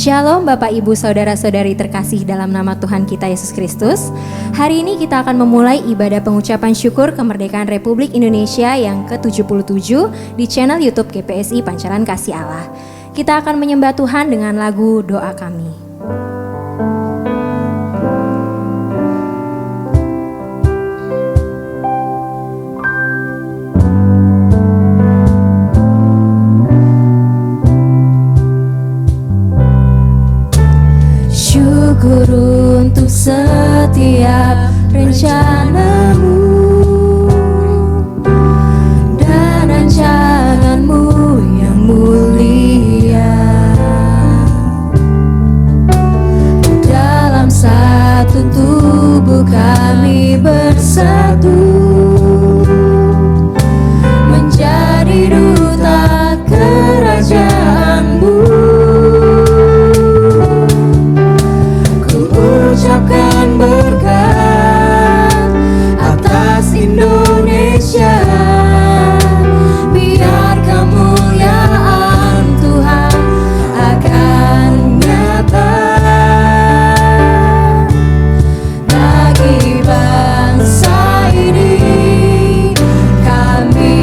Shalom Bapak Ibu Saudara-saudari terkasih dalam nama Tuhan kita Yesus Kristus. Hari ini kita akan memulai ibadah pengucapan syukur kemerdekaan Republik Indonesia yang ke-77 di channel YouTube GPSI Pancaran Kasih Allah. Kita akan menyembah Tuhan dengan lagu Doa Kami. Syukur untuk setiap rencanamu dan rancanganmu yang mulia. Dalam satu tubuh kami bersatu menjadi duta kerajaanmu. Ucapkan berkat atas Indonesia, biar kemuliaan Tuhan akan nyata bagi bangsa ini. Kami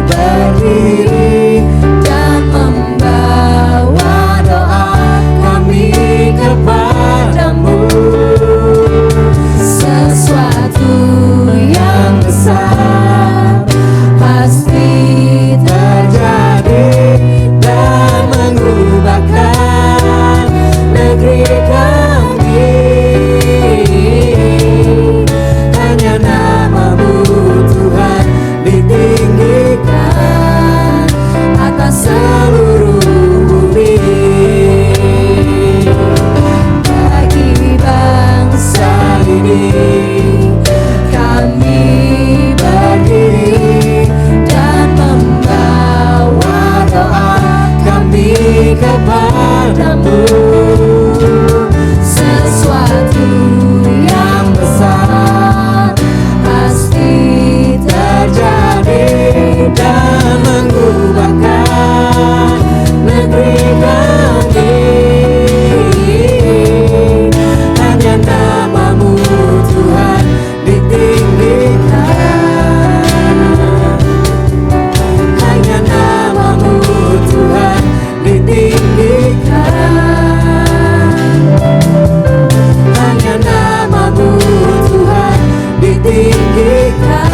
berdiri dan membawa doa kami kepadamu. Sesuatu yang besar pasti terjadi dan mengubahkan negeri kami. Hanya namamu Tuhan ditinggikan atas seluruh bumi. Kami berdiri dan membawa doa kami kepadamu. Sesuatu yang besar pasti terjadi dan mengubahkan negeri kami. Hanya namamu Tuhan ditinggikan, hanya namamu Tuhan ditinggikan, hanya namamu Tuhan ditinggikan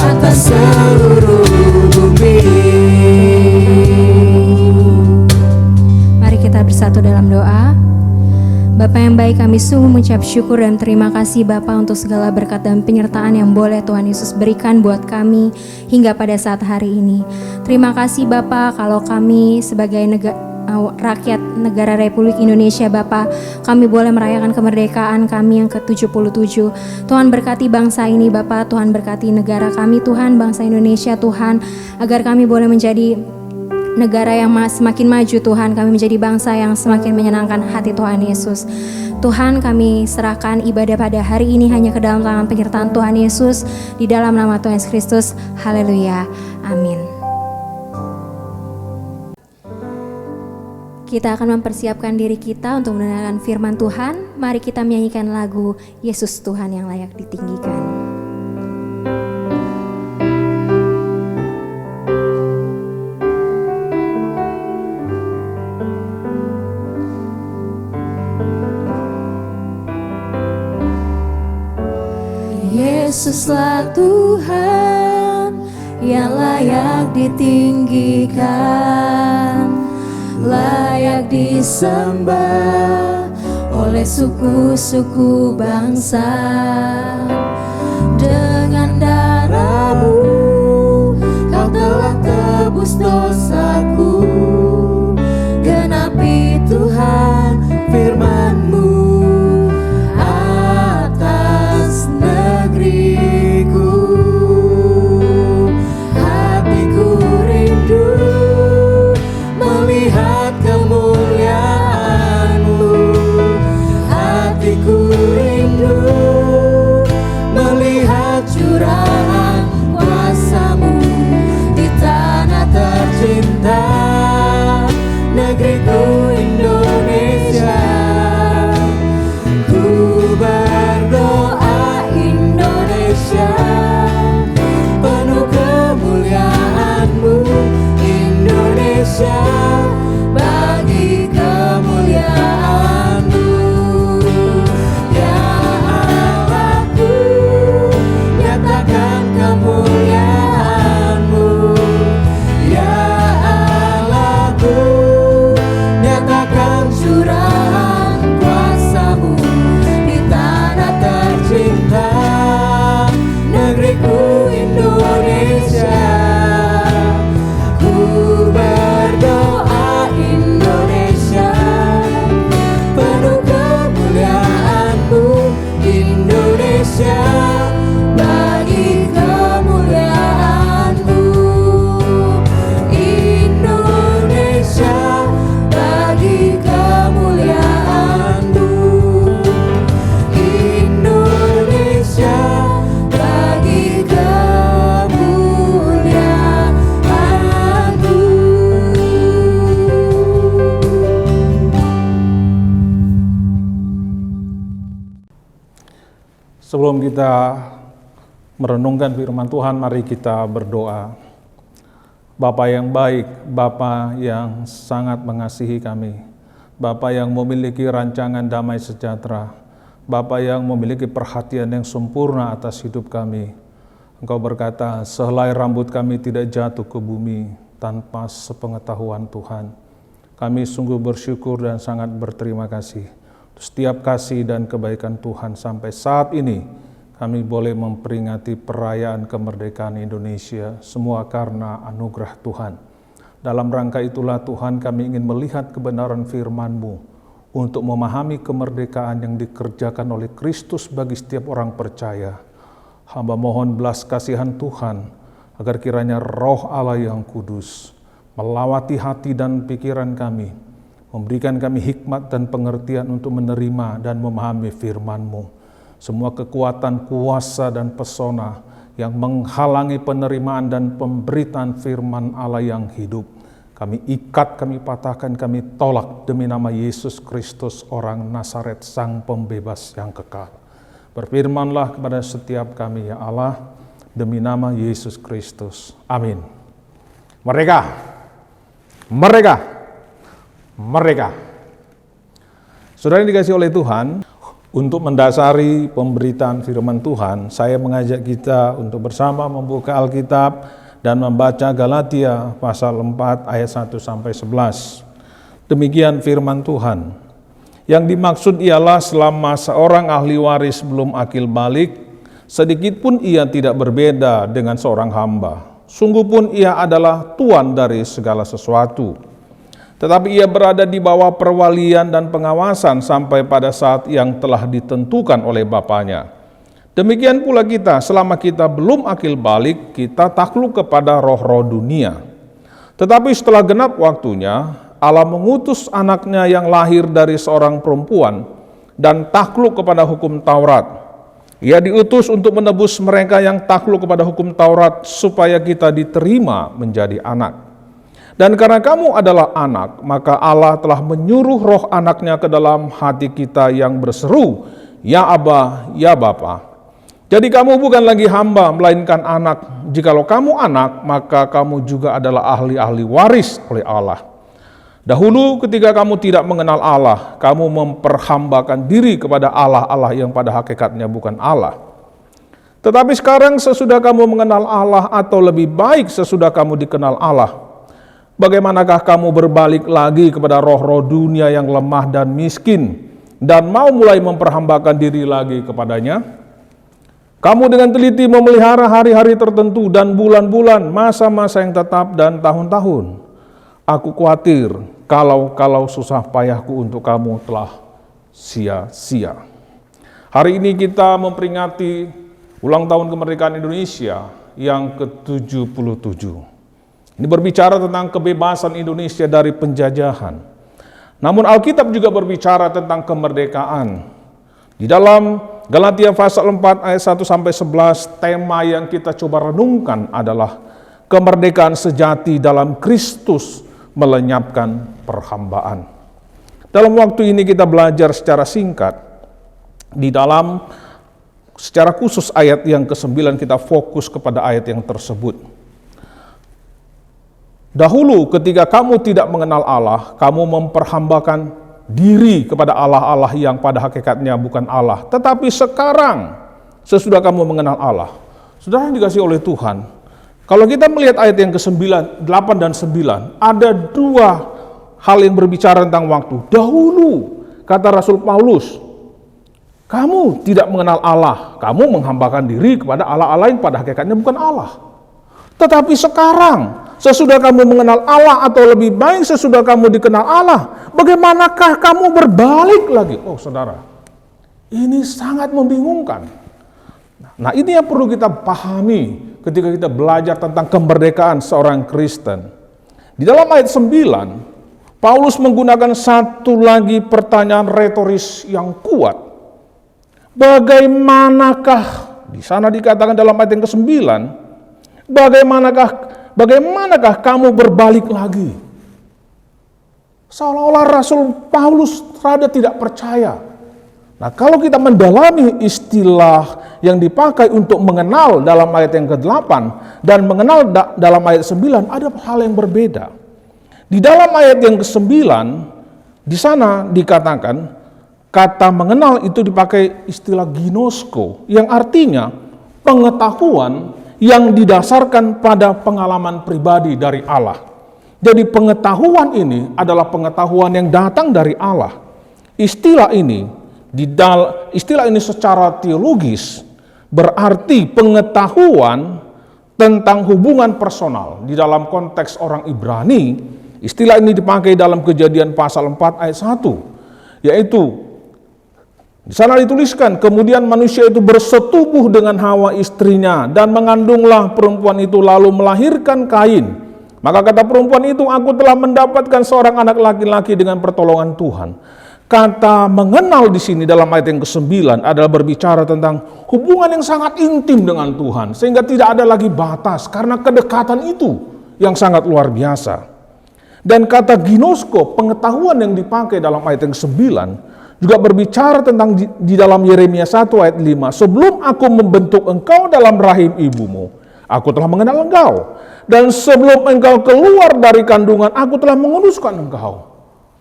atas seluruh bumi. Mari kita bersatu dalam doa. Bapa yang baik, kami sungguh mengucap syukur dan terima kasih Bapa untuk segala berkat dan penyertaan yang boleh Tuhan Yesus berikan buat kami hingga pada saat hari ini. Terima kasih Bapa kalau kami sebagai rakyat negara Republik Indonesia Bapa, kami boleh merayakan kemerdekaan kami yang ke-77. Tuhan berkati bangsa ini Bapa, Tuhan berkati negara kami Tuhan, bangsa Indonesia Tuhan, agar kami boleh menjadi negara yang semakin maju Tuhan, kami menjadi bangsa yang semakin menyenangkan hati Tuhan Yesus. Tuhan, kami serahkan ibadah pada hari ini hanya ke dalam tangan penyertaan Tuhan Yesus, di dalam nama Tuhan Yesus Kristus. Haleluya, amin. Kita akan mempersiapkan diri kita untuk mendengarkan firman Tuhan. Mari kita menyanyikan lagu Yesus Tuhan yang layak ditinggikan. Yesuslah Tuhan yang layak ditinggikan, layak disembah oleh suku-suku bangsa. Dengan darah-Mu Kau telah tebus dosaku, genapi Tuhan firman-Mu atas negeriku. Hatiku rindu melihat kemuliaan-Mu. Hatiku rindu melihat curah Sebelum kita merenungkan firman Tuhan, mari kita berdoa. Bapa yang baik, Bapa yang sangat mengasihi kami, Bapa yang memiliki rancangan damai sejahtera, Bapa yang memiliki perhatian yang sempurna atas hidup kami. Engkau berkata, sehelai rambut kami tidak jatuh ke bumi tanpa sepengetahuan Tuhan. Kami sungguh bersyukur dan sangat berterima kasih. Setiap kasih dan kebaikan Tuhan sampai saat ini kami boleh memperingati perayaan kemerdekaan Indonesia, semua karena anugerah Tuhan. Dalam rangka itulah Tuhan kami ingin melihat kebenaran firman-Mu untuk memahami kemerdekaan yang dikerjakan oleh Kristus bagi setiap orang percaya. Hamba mohon belas kasihan Tuhan agar kiranya Roh Allah yang kudus melawati hati dan pikiran kami, memberikan kami hikmat dan pengertian untuk menerima dan memahami firman-Mu. Semua kekuatan, kuasa, dan pesona yang menghalangi penerimaan dan pemberitaan firman Allah yang hidup, kami ikat, kami patahkan, kami tolak demi nama Yesus Kristus, orang Nazaret, Sang Pembebas yang kekal. Berfirmanlah kepada setiap kami, ya Allah, demi nama Yesus Kristus. Amin. Merdeka! Merdeka! Merdeka. Saudara yang dikasihi oleh Tuhan, untuk mendasari pemberitaan firman Tuhan, saya mengajak kita untuk bersama membuka Alkitab dan membaca Galatia pasal 4 ayat 1 sampai 11. Demikian firman Tuhan. Yang dimaksud ialah selama seorang ahli waris belum akil balik, sedikit pun ia tidak berbeda dengan seorang hamba. Sungguh pun ia adalah tuan dari segala sesuatu. Tetapi ia berada di bawah perwalian dan pengawasan sampai pada saat yang telah ditentukan oleh Bapanya. Demikian pula kita, selama kita belum akil balik, kita takluk kepada roh-roh dunia. Tetapi setelah genap waktunya, Allah mengutus anaknya yang lahir dari seorang perempuan dan takluk kepada hukum Taurat. Ia diutus untuk menebus mereka yang takluk kepada hukum Taurat supaya kita diterima menjadi anak. Dan karena kamu adalah anak, maka Allah telah menyuruh roh anaknya ke dalam hati kita yang berseru, ya Aba, ya Bapa. Jadi kamu bukan lagi hamba, melainkan anak. Jikalau kamu anak, maka kamu juga adalah ahli-ahli waris oleh Allah. Dahulu ketika kamu tidak mengenal Allah, kamu memperhambakan diri kepada Allah yang pada hakikatnya bukan Allah. Tetapi sekarang sesudah kamu mengenal Allah, atau lebih baik sesudah kamu dikenal Allah, bagaimanakah kamu berbalik lagi kepada roh-roh dunia yang lemah dan miskin, dan mau mulai memperhambakan diri lagi kepadanya? Kamu dengan teliti memelihara hari-hari tertentu dan bulan-bulan, masa-masa yang tetap dan tahun-tahun. Aku khawatir kalau susah payahku untuk kamu telah sia-sia. Hari ini kita memperingati ulang tahun kemerdekaan Indonesia yang ke-77. Ini berbicara tentang kebebasan Indonesia dari penjajahan. Namun Alkitab juga berbicara tentang kemerdekaan. Di dalam Galatia pasal 4 ayat 1 sampai 11, tema yang kita coba renungkan adalah kemerdekaan sejati dalam Kristus melenyapkan perhambaan. Dalam waktu ini kita belajar secara singkat. Di dalam secara khusus ayat yang ke-9 kita fokus kepada ayat yang tersebut. Dahulu ketika kamu tidak mengenal Allah, kamu memperhambakan diri kepada Allah yang pada hakikatnya bukan Allah. Tetapi sekarang, sesudah kamu mengenal Allah, saudara yang dikasihi oleh Tuhan, kalau kita melihat ayat yang ke-9, 8 dan 9, ada dua hal yang berbicara tentang waktu. Dahulu, kata Rasul Paulus, kamu tidak mengenal Allah, kamu menghambakan diri kepada Allah yang pada hakikatnya bukan Allah. Tetapi sekarang, sesudah kamu mengenal Allah, atau lebih baik sesudah kamu dikenal Allah, bagaimanakah kamu berbalik lagi? Oh saudara, ini sangat membingungkan. Nah ini yang perlu kita pahami ketika kita belajar tentang kemerdekaan seorang Kristen. Di dalam ayat 9, Paulus menggunakan satu lagi pertanyaan retoris yang kuat. Bagaimanakah, di sana dikatakan dalam ayat yang ke-9, bagaimanakah kamu berbalik lagi? Seolah-olah Rasul Paulus rada tidak percaya Nah, kalau kita mendalami istilah yang dipakai untuk mengenal dalam ayat yang ke-8 dan mengenal dalam ayat 9, ada hal yang berbeda. Di dalam ayat yang ke-9, di sana dikatakan kata mengenal itu dipakai istilah ginosko, yang artinya pengetahuan yang didasarkan pada pengalaman pribadi dari Allah. Jadi pengetahuan ini adalah pengetahuan yang datang dari Allah. Istilah ini secara teologis berarti pengetahuan tentang hubungan personal. Di dalam konteks orang Ibrani, istilah ini dipakai dalam Kejadian pasal 4 ayat 1, yaitu di sana dituliskan, kemudian manusia itu bersetubuh dengan Hawa istrinya dan mengandunglah perempuan itu lalu melahirkan Kain. Maka kata perempuan itu, aku telah mendapatkan seorang anak laki-laki dengan pertolongan Tuhan. Kata mengenal di sini dalam ayat yang ke-9 adalah berbicara tentang hubungan yang sangat intim dengan Tuhan, sehingga tidak ada lagi batas karena kedekatan itu yang sangat luar biasa. Dan kata ginosko, pengetahuan yang dipakai dalam ayat yang ke-9 juga berbicara tentang di dalam Yeremia 1 ayat 5, sebelum aku membentuk engkau dalam rahim ibumu, aku telah mengenal engkau, dan sebelum engkau keluar dari kandungan, aku telah menguduskan engkau.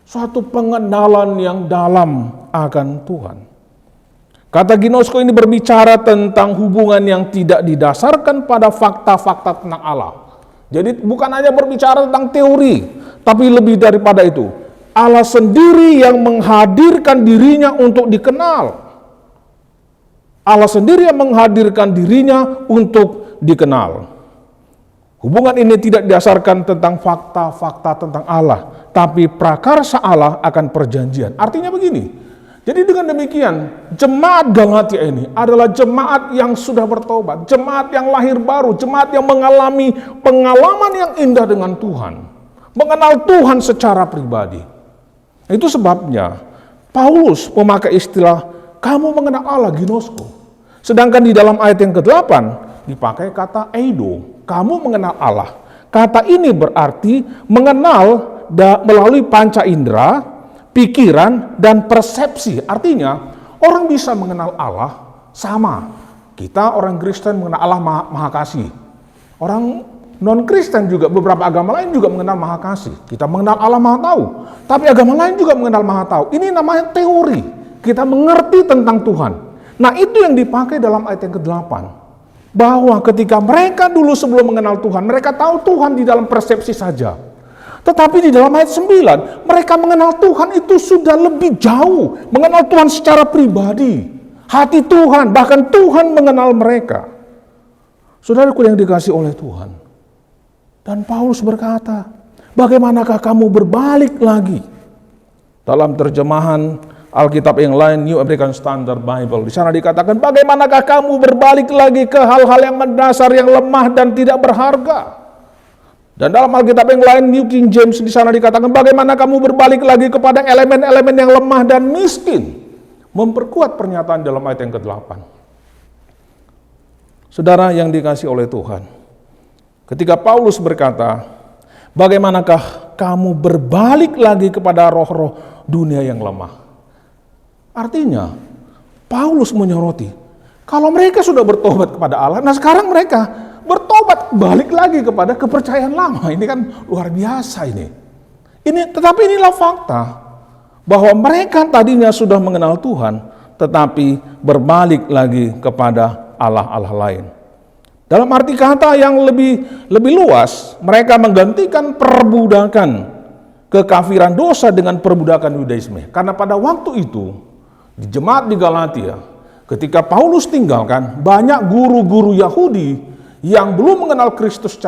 Suatu pengenalan yang dalam akan Tuhan. Kata ginosko ini berbicara tentang hubungan yang tidak didasarkan pada fakta-fakta tentang Allah. Jadi bukan hanya berbicara tentang teori, tapi lebih daripada itu. Allah sendiri yang menghadirkan dirinya untuk dikenal. Allah sendiri yang menghadirkan dirinya untuk dikenal. Hubungan ini tidak didasarkan tentang fakta-fakta tentang Allah, tapi prakarsa Allah akan perjanjian. Artinya begini, jadi dengan demikian, jemaat Galatia ini adalah jemaat yang sudah bertobat, jemaat yang lahir baru, jemaat yang mengalami pengalaman yang indah dengan Tuhan, mengenal Tuhan secara pribadi. Itu sebabnya Paulus memakai istilah, kamu mengenal Allah, ginosko. Sedangkan di dalam ayat yang ke-8 dipakai kata eido, kamu mengenal Allah. Kata ini berarti mengenal melalui panca indera, pikiran, dan persepsi. Artinya orang bisa mengenal Allah sama. Kita orang Kristen mengenal Allah Maha Kasih. Orang non-Kristen juga, beberapa agama lain juga mengenal Maha Kasih. Kita mengenal Allah Maha Tahu, tapi agama lain juga mengenal Maha Tahu. Ini namanya teori. Kita mengerti tentang Tuhan. Nah, itu yang dipakai dalam ayat yang ke-8. Bahwa ketika mereka dulu sebelum mengenal Tuhan, mereka tahu Tuhan di dalam persepsi saja. Tetapi di dalam ayat 9, mereka mengenal Tuhan itu sudah lebih jauh. Mengenal Tuhan secara pribadi. Hati Tuhan, bahkan Tuhan mengenal mereka. Saudaraku yang dikasihi oleh Tuhan. Dan Paulus berkata, bagaimanakah kamu berbalik lagi? Dalam terjemahan Alkitab yang lain, New American Standard Bible, di sana dikatakan, bagaimanakah kamu berbalik lagi ke hal-hal yang mendasar, yang lemah dan tidak berharga? Dan dalam Alkitab yang lain, New King James, di sana dikatakan, bagaimana kamu berbalik lagi kepada elemen-elemen yang lemah dan miskin? Memperkuat pernyataan dalam ayat yang ke-8. Saudara yang dikasihi oleh Tuhan, ketika Paulus berkata, bagaimanakah kamu berbalik lagi kepada roh-roh dunia yang lemah? Artinya, Paulus menyoroti, kalau mereka sudah bertobat kepada Allah, nah sekarang mereka bertobat balik lagi kepada kepercayaan lama. Ini kan luar biasa ini. Tetapi inilah fakta, bahwa mereka tadinya sudah mengenal Tuhan, tetapi berbalik lagi kepada Allah-Allah lain. Dalam arti kata yang lebih luas, mereka menggantikan perbudakan kekafiran dosa dengan perbudakan Yudaisme. Karena pada waktu itu, di jemaat di Galatia, ketika Paulus tinggalkan, banyak guru-guru Yahudi yang belum mengenal Kristus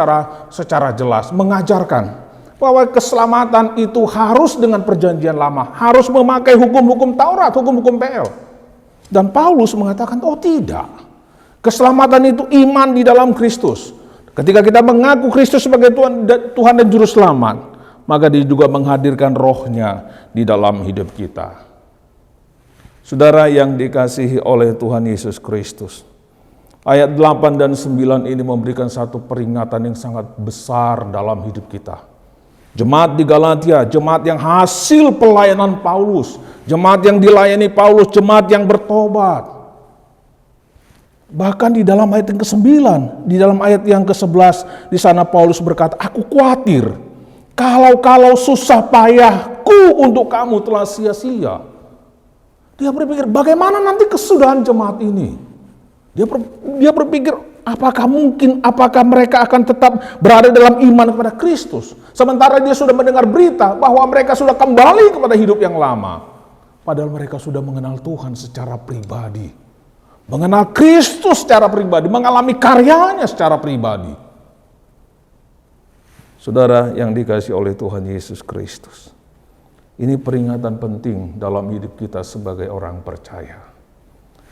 secara jelas mengajarkan bahwa keselamatan itu harus dengan perjanjian lama, harus memakai hukum-hukum Taurat, hukum-hukum PL. Dan Paulus mengatakan, oh tidak, keselamatan itu iman di dalam Kristus. Ketika kita mengaku Kristus sebagai Tuhan dan Juru Selamat, maka dia juga menghadirkan rohnya di dalam hidup kita. Saudara yang dikasihi oleh Tuhan Yesus Kristus, ayat 8 dan 9 ini memberikan satu peringatan yang sangat besar dalam hidup kita. Jemaat di Galatia, jemaat yang hasil pelayanan Paulus, jemaat yang dilayani Paulus, jemaat yang bertobat. Bahkan di dalam ayat yang ke-9, di dalam ayat yang ke-11, di sana Paulus berkata, aku khawatir kalau susah payahku untuk kamu telah sia-sia. Dia berpikir, bagaimana nanti kesudahan jemaat ini? Dia berpikir, apakah mereka akan tetap berada dalam iman kepada Kristus? Sementara dia sudah mendengar berita bahwa mereka sudah kembali kepada hidup yang lama. Padahal mereka sudah mengenal Tuhan secara pribadi. Mengenal Kristus secara pribadi, mengalami karyanya secara pribadi. Saudara yang dikasihi oleh Tuhan Yesus Kristus, ini peringatan penting dalam hidup kita sebagai orang percaya.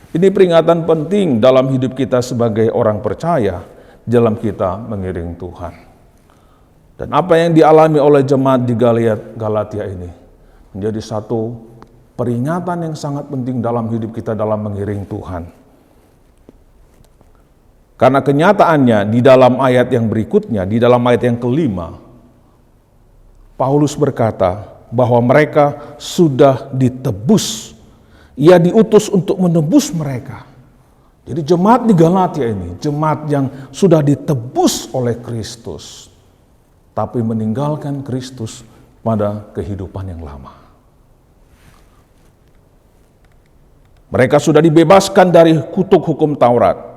Ini peringatan penting dalam hidup kita sebagai orang percaya dalam kita mengiring Tuhan. Dan apa yang dialami oleh jemaat di Galatia ini menjadi satu peringatan yang sangat penting dalam hidup kita dalam mengiring Tuhan. Karena kenyataannya di dalam ayat yang berikutnya, di dalam ayat yang ke-5, Paulus berkata bahwa mereka sudah ditebus. Ia diutus untuk menebus mereka. Jadi jemaat di Galatia ini, jemaat yang sudah ditebus oleh Kristus, tapi meninggalkan Kristus pada kehidupan yang lama. Mereka sudah dibebaskan dari kutuk hukum Taurat.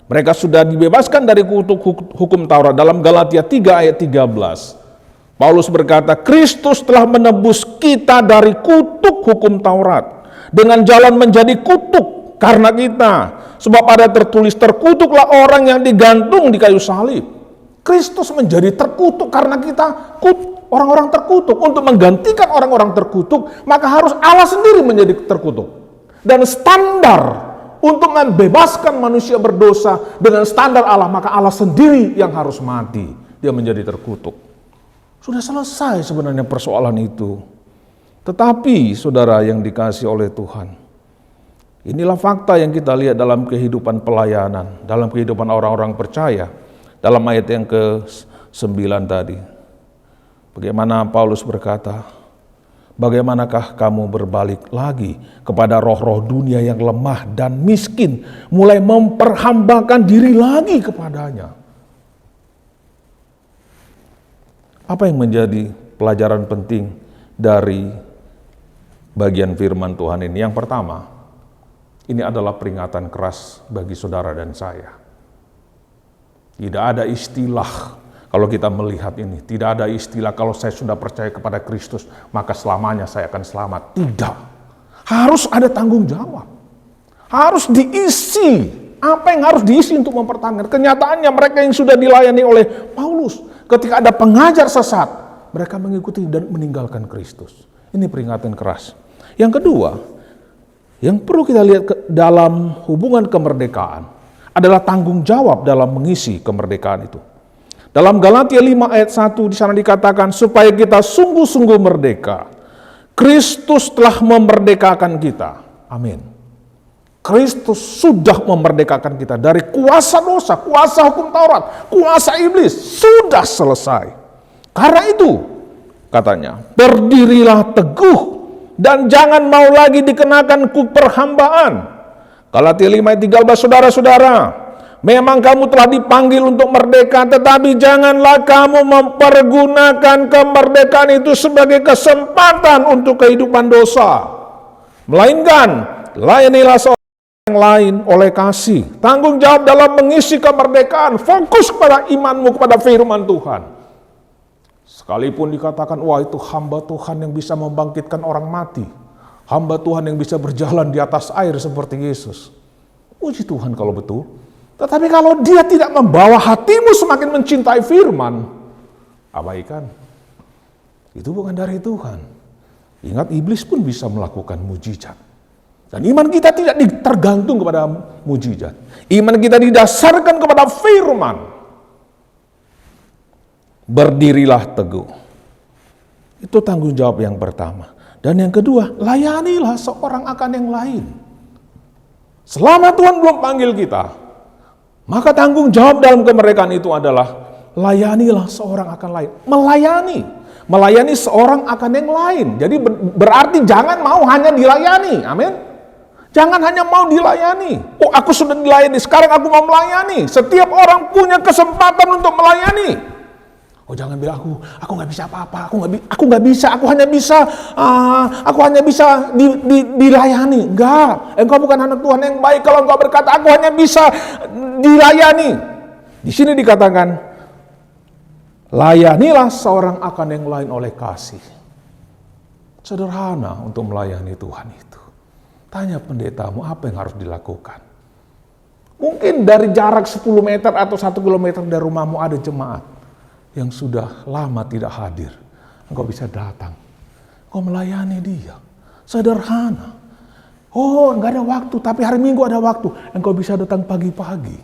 Mereka sudah dibebaskan dari kutuk hukum Taurat. Dalam Galatia 3 ayat 13, Paulus berkata, Kristus telah menebus kita dari kutuk hukum Taurat dengan jalan menjadi kutuk karena kita. Sebab ada tertulis, terkutuklah orang yang digantung di kayu salib. Kristus menjadi terkutuk karena kita orang-orang terkutuk. Untuk menggantikan orang-orang terkutuk, maka harus Allah sendiri menjadi terkutuk. Dan standar untuk membebaskan manusia berdosa dengan standar Allah, maka Allah sendiri yang harus mati. Dia menjadi terkutuk. Sudah selesai sebenarnya persoalan itu. Tetapi saudara yang dikasihi oleh Tuhan, inilah fakta yang kita lihat dalam kehidupan pelayanan, dalam kehidupan orang-orang percaya. Dalam ayat yang ke-9 tadi, bagaimana Paulus berkata, bagaimanakah kamu berbalik lagi kepada roh-roh dunia yang lemah dan miskin, mulai memperhambakan diri lagi kepadanya? Apa yang menjadi pelajaran penting dari bagian firman Tuhan ini? Yang pertama, ini adalah peringatan keras bagi saudara dan saya. Tidak ada istilah kalau kita melihat ini, tidak ada istilah kalau saya sudah percaya kepada Kristus, maka selamanya saya akan selamat. Tidak. Harus ada tanggung jawab. Harus diisi. Apa yang harus diisi untuk mempertahankan? Kenyataannya mereka yang sudah dilayani oleh Paulus, ketika ada pengajar sesat, mereka mengikuti dan meninggalkan Kristus. Ini peringatan keras. Yang kedua, yang perlu kita lihat dalam hubungan kemerdekaan adalah tanggung jawab dalam mengisi kemerdekaan itu. Dalam Galatia 5 ayat 1 di sana dikatakan, supaya kita sungguh-sungguh merdeka. Kristus telah memerdekakan kita. Amin. Kristus sudah memerdekakan kita dari kuasa dosa, kuasa hukum Taurat, kuasa iblis. Sudah selesai. Karena itu, katanya, berdirilah teguh dan jangan mau lagi dikenakan perhambaan. Galatia 5 ayat 13, saudara-saudara, memang kamu telah dipanggil untuk merdeka, tetapi janganlah kamu mempergunakan kemerdekaan itu sebagai kesempatan untuk kehidupan dosa. Melainkan, layanilah seorang yang lain oleh kasih. Tanggung jawab dalam mengisi kemerdekaan, fokus kepada imanmu kepada firman Tuhan. Sekalipun dikatakan, wah itu hamba Tuhan yang bisa membangkitkan orang mati. Hamba Tuhan yang bisa berjalan di atas air seperti Yesus. Puji Tuhan kalau betul. Tetapi kalau dia tidak membawa hatimu semakin mencintai firman, abaikan. Itu bukan dari Tuhan. Ingat, iblis pun bisa melakukan mujizat. Dan iman kita tidak tergantung kepada mujizat. Iman kita didasarkan kepada firman. Berdirilah teguh. Itu tanggung jawab yang pertama. Dan yang kedua, layanilah seorang akan yang lain. Selama Tuhan belum panggil kita, maka tanggung jawab dalam kemerdekaan itu adalah layanilah seorang akan lain. Melayani seorang akan yang lain. Jadi berarti jangan mau hanya dilayani. Amin. Jangan hanya mau dilayani. Oh, aku sudah dilayani, sekarang aku mau melayani. Setiap orang punya kesempatan untuk melayani. Oh, jangan bilang aku nggak bisa apa-apa, aku nggak bisa, aku hanya bisa dilayani. Enggak, engkau bukan anak Tuhan yang baik kalau engkau berkata aku hanya bisa dilayani. Di sini dikatakan, layanilah seorang akan yang lain oleh kasih. Sederhana untuk melayani Tuhan itu. Tanya pendetamu apa yang harus dilakukan. Mungkin dari jarak 10 meter atau 1 kilometer dari rumahmu ada jemaat yang sudah lama tidak hadir. Engkau bisa datang. Engkau melayani dia. Sederhana. Oh, enggak ada waktu, tapi hari Minggu ada waktu. Engkau bisa datang pagi-pagi.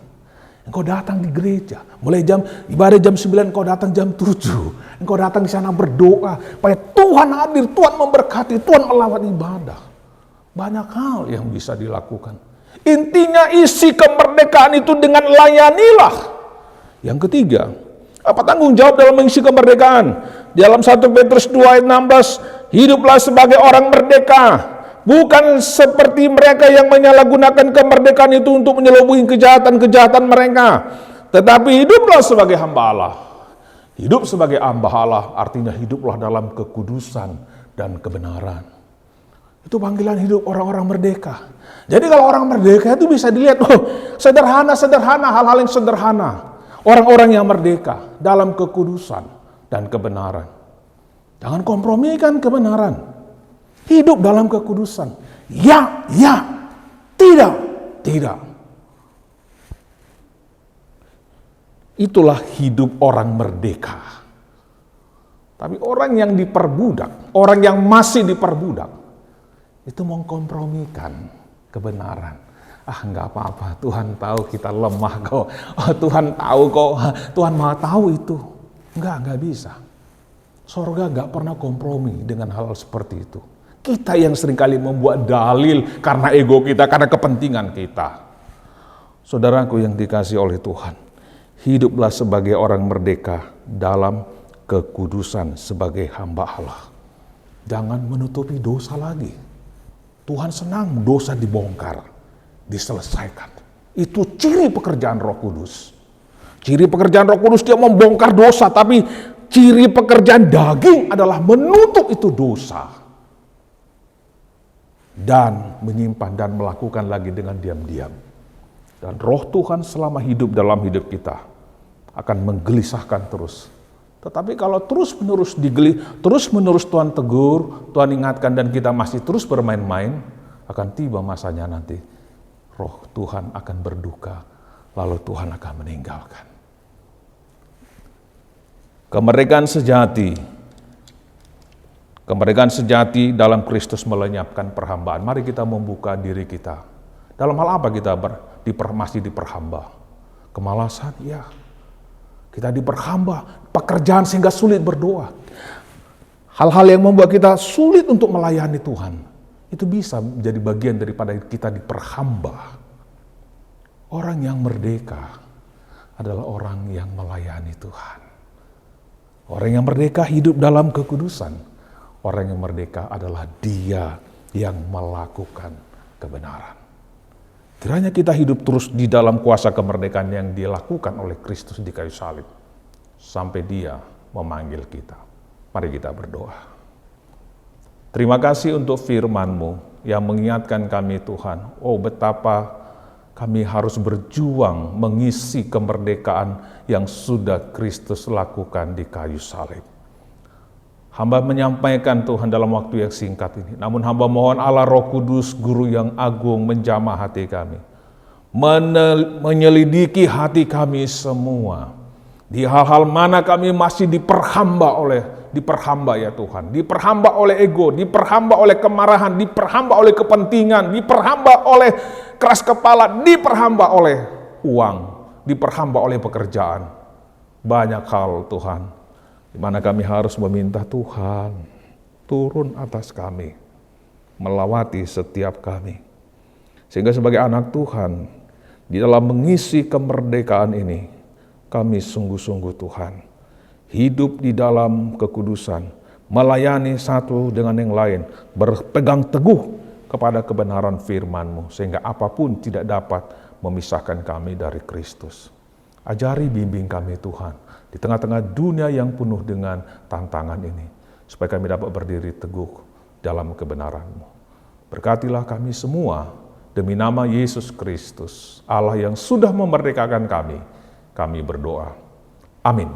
Engkau datang di gereja. Mulai ibadah jam 9, engkau datang jam 7. Engkau datang di sana berdoa. Supaya Tuhan hadir, Tuhan memberkati, Tuhan melawat ibadah. Banyak hal yang bisa dilakukan. Intinya isi kemerdekaan itu dengan layanilah. Yang ketiga, apa tanggung jawab dalam mengisi kemerdekaan? Dalam 1 Petrus 2 ayat 16, hiduplah sebagai orang merdeka. Bukan seperti mereka yang menyalahgunakan kemerdekaan itu untuk menyelubungi kejahatan-kejahatan mereka. Tetapi hiduplah sebagai hamba Allah. Hidup sebagai hamba Allah artinya hiduplah dalam kekudusan dan kebenaran. Itu panggilan hidup orang-orang merdeka. Jadi kalau orang merdeka itu bisa dilihat, sederhana, hal-hal yang sederhana. Orang-orang yang merdeka dalam kekudusan dan kebenaran. Jangan kompromikan kebenaran. Hidup dalam kekudusan. Ya, tidak. Itulah hidup orang merdeka. Tapi orang yang diperbudak, orang yang masih diperbudak, itu mengkompromikan kebenaran. Enggak apa-apa, Tuhan tahu kita lemah kok. Tuhan tahu kok, Tuhan Maha tahu itu. Enggak bisa. Sorga enggak pernah kompromi dengan hal seperti itu. Kita yang seringkali membuat dalil karena ego kita, karena kepentingan kita. Saudaraku yang dikasihi oleh Tuhan, hiduplah sebagai orang merdeka dalam kekudusan sebagai hamba Allah. Jangan menutupi dosa lagi. Tuhan senang dosa dibongkar, diselesaikan. Itu ciri pekerjaan Roh Kudus. Ciri pekerjaan Roh Kudus dia membongkar dosa, tapi ciri pekerjaan daging adalah menutup itu dosa. Dan menyimpan dan melakukan lagi dengan diam-diam. Dan Roh Tuhan selama hidup dalam hidup kita akan menggelisahkan terus. Tetapi kalau terus-menerus Tuhan tegur, Tuhan ingatkan dan kita masih terus bermain-main, akan tiba masanya nanti Roh Tuhan akan berduka, lalu Tuhan akan meninggalkan. Kemerdekaan sejati dalam Kristus melenyapkan perhambaan. Mari kita membuka diri kita. Dalam hal apa kita masih diperhamba? Kemalasan? Ya. Kita diperhamba, pekerjaan sehingga sulit berdoa. Hal-hal yang membuat kita sulit untuk melayani Tuhan, itu bisa menjadi bagian daripada kita diperhamba. Orang yang merdeka adalah orang yang melayani Tuhan. Orang yang merdeka hidup dalam kekudusan. Orang yang merdeka adalah dia yang melakukan kebenaran. Kiranya kita hidup terus di dalam kuasa kemerdekaan yang dilakukan oleh Kristus di kayu salib. Sampai dia memanggil kita. Mari kita berdoa. Terima kasih untuk firman-Mu yang mengingatkan kami Tuhan. Oh, betapa kami harus berjuang mengisi kemerdekaan yang sudah Kristus lakukan di kayu salib. Hamba menyampaikan Tuhan dalam waktu yang singkat ini. Namun hamba mohon Allah Roh Kudus, Guru yang agung menjamah hati kami. Menyelidiki hati kami semua. Di hal-hal mana kami masih diperhamba ya Tuhan. Diperhamba oleh ego, diperhamba oleh kemarahan, diperhamba oleh kepentingan, diperhamba oleh keras kepala, diperhamba oleh uang, diperhamba oleh pekerjaan. Banyak hal Tuhan. Di mana kami harus meminta Tuhan turun atas kami, melawati setiap kami. Sehingga sebagai anak Tuhan, di dalam mengisi kemerdekaan ini, kami sungguh-sungguh Tuhan hidup di dalam kekudusan, melayani satu dengan yang lain, berpegang teguh kepada kebenaran firman-Mu, sehingga apapun tidak dapat memisahkan kami dari Kristus. Ajari bimbing kami Tuhan, di tengah-tengah dunia yang penuh dengan tantangan ini, supaya kami dapat berdiri teguh dalam kebenaran-Mu. Berkatilah kami semua, demi nama Yesus Kristus, Allah yang sudah memerdekakan kami berdoa. Amin.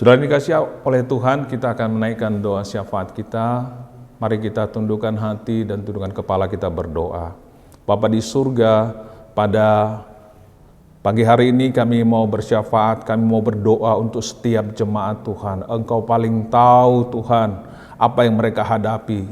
Saudara dikasihi oleh Tuhan, kita akan menaikkan doa syafaat kita. Mari kita tundukkan hati dan tundukkan kepala kita berdoa. Bapa di surga, pada pagi hari ini kami mau bersyafaat, kami mau berdoa untuk setiap jemaat Tuhan. Engkau paling tahu Tuhan apa yang mereka hadapi.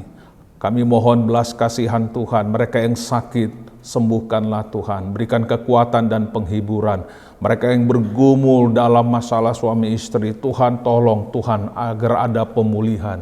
Kami mohon belas kasihan Tuhan, mereka yang sakit, sembuhkanlah Tuhan, berikan kekuatan dan penghiburan. Mereka yang bergumul dalam masalah suami istri, Tuhan tolong Tuhan agar ada pemulihan.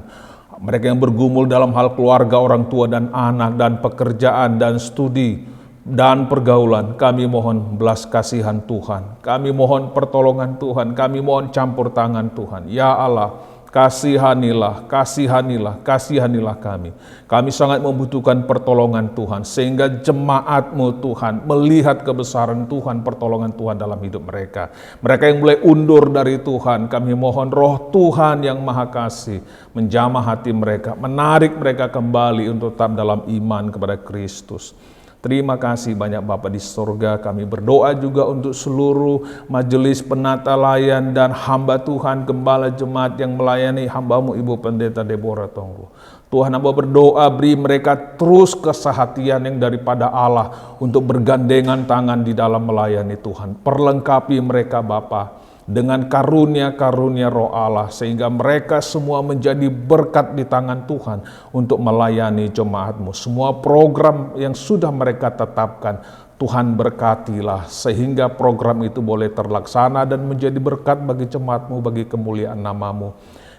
Mereka yang bergumul dalam hal keluarga, orang tua dan anak, dan pekerjaan, dan studi, dan pergaulan, kami mohon belas kasihan Tuhan. Kami mohon pertolongan Tuhan, kami mohon campur tangan Tuhan. Ya Allah, kasihanilah, kasihanilah, kasihanilah kami. Kami sangat membutuhkan pertolongan Tuhan, sehingga jemaat-Mu Tuhan melihat kebesaran Tuhan, pertolongan Tuhan dalam hidup mereka. Mereka yang mulai undur dari Tuhan, kami mohon roh Tuhan yang maha kasih menjamah hati mereka, menarik mereka kembali untuk tetap dalam iman kepada Kristus. Terima kasih banyak Bapa di sorga. Kami berdoa juga untuk seluruh majelis penata layan dan hamba Tuhan, gembala jemaat yang melayani hamba-Mu Ibu Pendeta Deborah Tonggo. Tuhan, hamba berdoa beri mereka terus kesehatian yang daripada Allah untuk bergandengan tangan di dalam melayani Tuhan. Perlengkapi mereka Bapa dengan karunia-karunia roh Allah, sehingga mereka semua menjadi berkat di tangan Tuhan untuk melayani jemaat-Mu. Semua program yang sudah mereka tetapkan, Tuhan berkatilah, sehingga program itu boleh terlaksana dan menjadi berkat bagi jemaat-Mu, bagi kemuliaan nama-Mu.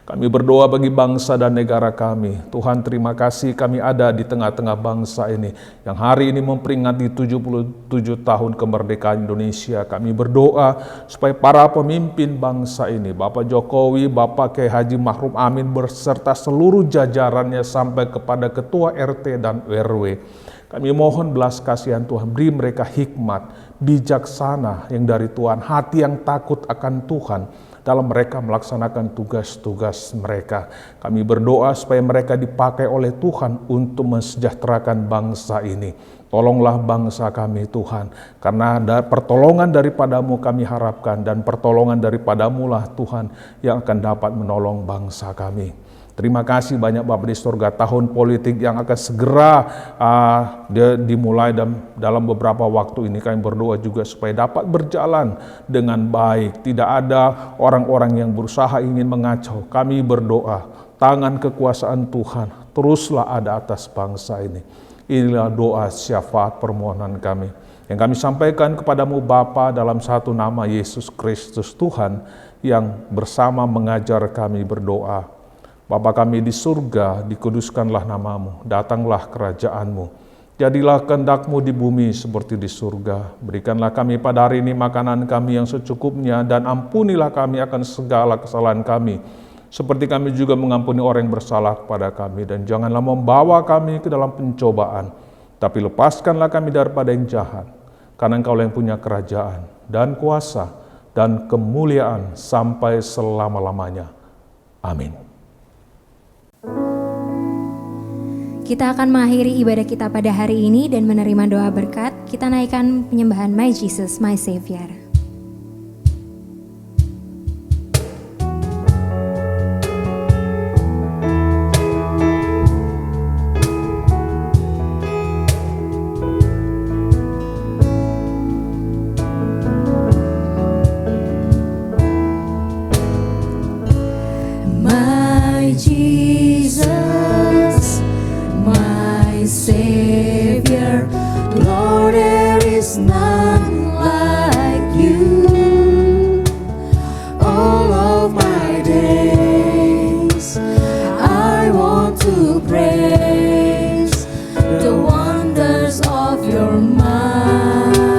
Kami berdoa bagi bangsa dan negara kami. Tuhan, terima kasih kami ada di tengah-tengah bangsa ini yang hari ini memperingati 77 tahun kemerdekaan Indonesia. Kami berdoa supaya para pemimpin bangsa ini, Bapak Jokowi, Bapak Kiai Haji Ma'ruf Amin beserta seluruh jajarannya sampai kepada ketua RT dan RW. Kami mohon belas kasihan Tuhan, beri mereka hikmat, bijaksana yang dari Tuhan, hati yang takut akan Tuhan dalam mereka melaksanakan tugas-tugas mereka. Kami berdoa supaya mereka dipakai oleh Tuhan untuk mensejahterakan bangsa ini. Tolonglah bangsa kami Tuhan, karena ada pertolongan daripadamu kami harapkan, dan pertolongan daripadamu lah Tuhan yang akan dapat menolong bangsa kami. Terima kasih banyak Bapak di surga, tahun politik yang akan segera dimulai dalam beberapa waktu ini. Kami berdoa juga supaya dapat berjalan dengan baik. Tidak ada orang-orang yang berusaha ingin mengacau. Kami berdoa, tangan kekuasaan Tuhan teruslah ada atas bangsa ini. Inilah doa syafaat permohonan kami, yang kami sampaikan kepadamu Bapa dalam satu nama Yesus Kristus Tuhan, yang bersama mengajar kami berdoa. Bapa kami di surga, dikuduskanlah namamu, datanglah kerajaanmu. Jadilah kehendak-Mu di bumi seperti di surga. Berikanlah kami pada hari ini makanan kami yang secukupnya, dan ampunilah kami akan segala kesalahan kami, seperti kami juga mengampuni orang yang bersalah kepada kami. Dan janganlah membawa kami ke dalam pencobaan, tapi lepaskanlah kami daripada yang jahat. Karena Engkau yang punya kerajaan, dan kuasa, dan kemuliaan sampai selama-lamanya. Amin. Kita akan mengakhiri ibadah kita pada hari ini dan menerima doa berkat. Kita naikkan penyembahan My Jesus, My Savior. My Jesus, my Savior, Lord, there is none like you. All of my days, I want to praise the wonders of your mighty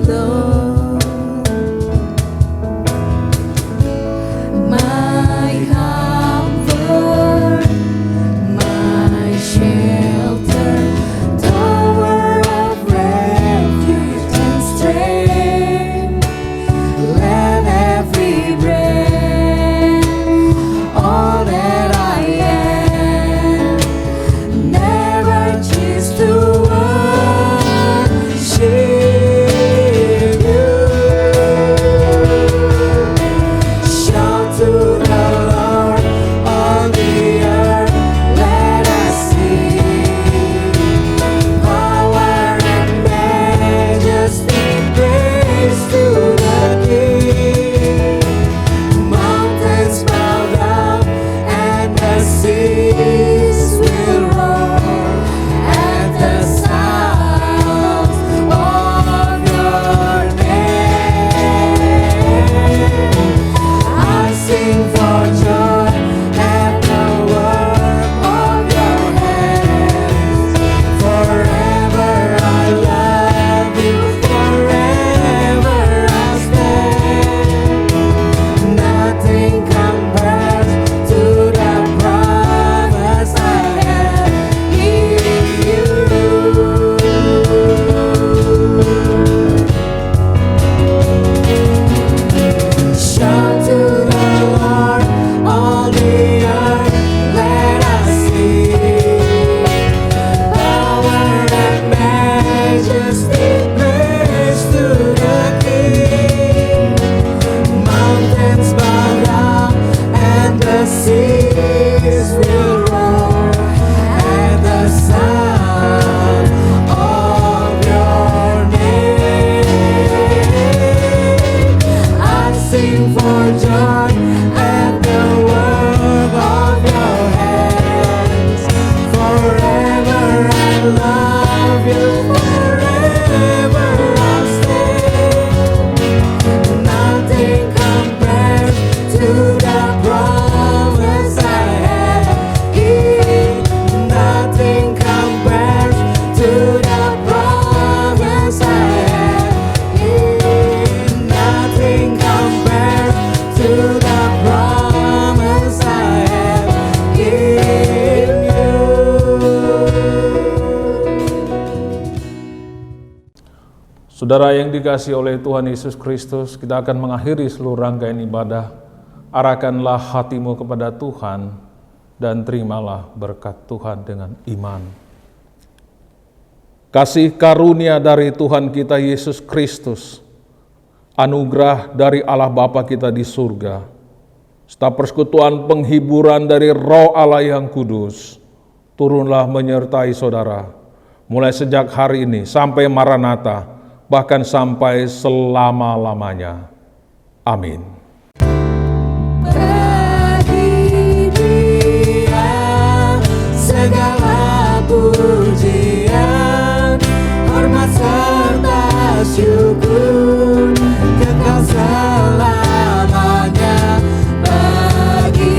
love. My comfort, my shelter, Saudara yang dikasihi oleh Tuhan Yesus Kristus, kita akan mengakhiri seluruh rangkaian ibadah. Arahkanlah hatimu kepada Tuhan dan terimalah berkat Tuhan dengan iman. Kasih karunia dari Tuhan kita Yesus Kristus, anugerah dari Allah Bapa kita di surga, serta persekutuan penghiburan dari Roh Allah yang kudus, turunlah menyertai saudara, mulai sejak hari ini sampai Maranatha, bahkan sampai selama-lamanya. Amin. Bagi Dia segala pujian, hormat serta syukur kekal selamanya. Bagi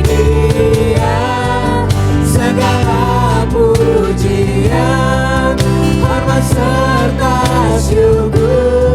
Dia segala pujian, hormat serta syukur